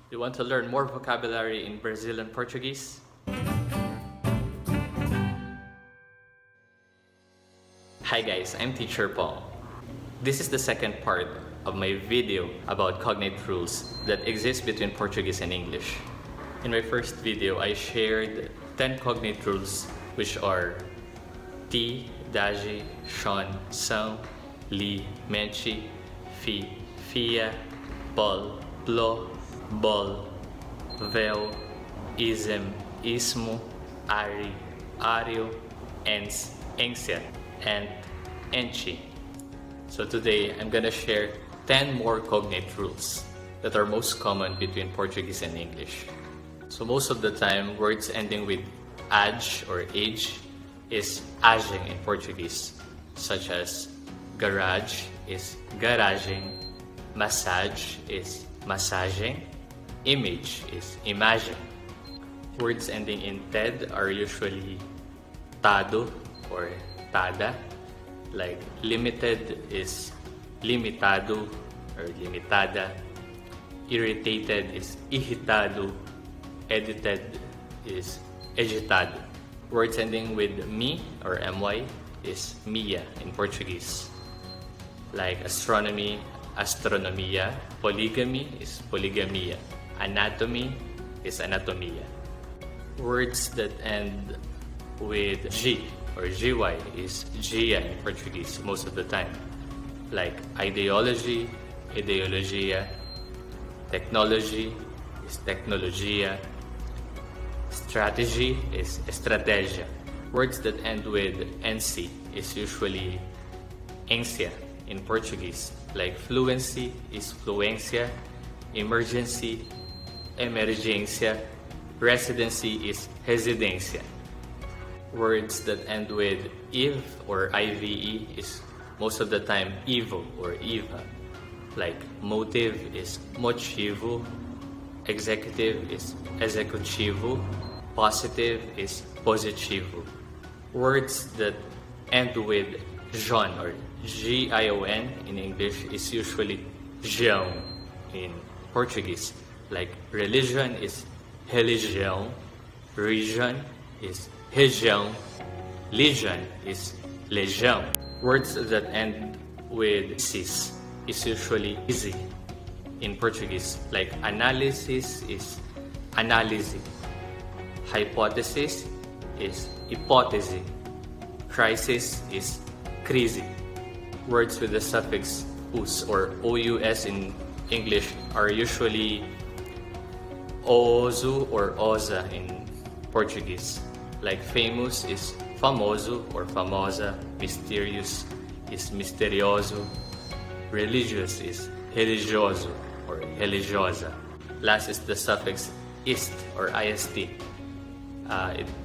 You want to learn more vocabulary in Brazilian Portuguese? Hi guys, I'm Teacher Paul. This is the second part of my video about cognate rules that exist between Portuguese and English. In my first video, I shared 10 cognate rules which are ti, dagi, shon, são, li, mente, fi, fia, pol, plo, bol, vel, ism, ismo, ari, ario, ens, encia, and enchi. So today I'm gonna share 10 more cognate rules that are most common between Portuguese and English. So most of the time, words ending with age or age is aging in Portuguese, such as garage is garagem, massage is massaging, image is imagem. Words ending in ted are usually tado or tada, like limited is limitado or limitada, irritated is irritado, edited is editado. Words ending with mi or my is mia in Portuguese, like astronomy, astronomia, polygamy is polygamia, anatomy is anatomia. Words that end with g or gy is gia in Portuguese most of the time, like ideology, ideologia, technology is tecnologia, strategy is estratégia. Words that end with nc is usually encia in Portuguese, like fluency is fluência, emergency, emergência, residency is residência. Words that end with iv or ive is most of the time evo or eva, like motive is motivo, executive is executivo, positive is positivo. Words that end with jon or gion in English is usually gião in Portuguese, like religion is religião, region is região, legion is legião. Words that end with cis is usually easy in Portuguese, like analysis is análise, hypothesis is hipótese, crisis is crise. Words with the suffix us or ous in English are usually oso or osa in Portuguese, like famous is famoso or famosa, mysterious is misterioso, religious is religioso or religiosa. Last is the suffix ist or ist. It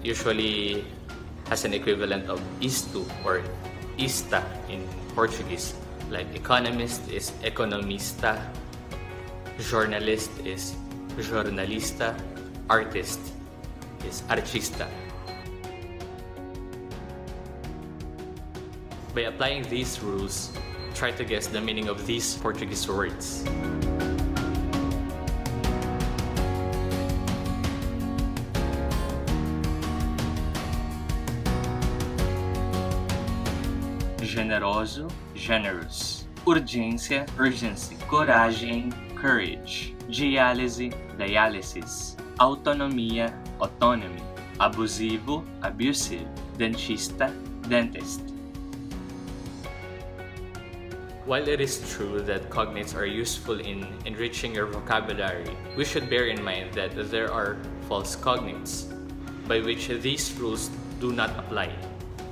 usually has an equivalent of isto or ista in Portuguese, like economist is economista, journalist is jornalista, artist is artista. By applying these rules, try to guess the meaning of these Portuguese words. Generoso, generous. Urgência, urgency. Coragem, courage. Diálise, dialysis. Autonomia, autonomy. Abusivo, abusive. Dentista, dentist. While it is true that cognates are useful in enriching your vocabulary, we should bear in mind that there are false cognates, by which these rules do not apply.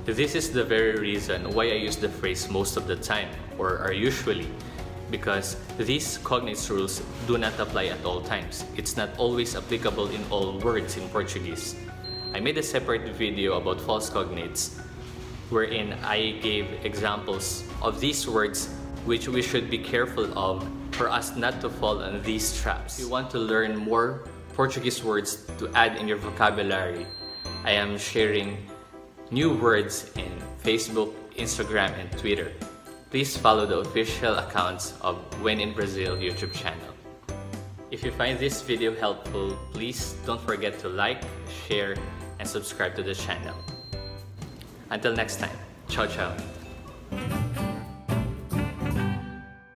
This is the very reason why I use the phrase most of the time, or are usually, because these cognates rules do not apply at all times. It's not always applicable in all words in Portuguese. I made a separate video about false cognates, wherein I gave examples of these words which we should be careful of for us not to fall on these traps. If you want to learn more Portuguese words to add in your vocabulary, I am sharing new words in Facebook, Instagram, and Twitter. Please follow the official accounts of When in Brazil YouTube channel. If you find this video helpful, please don't forget to like, share, and subscribe to the channel. Until next time, ciao ciao.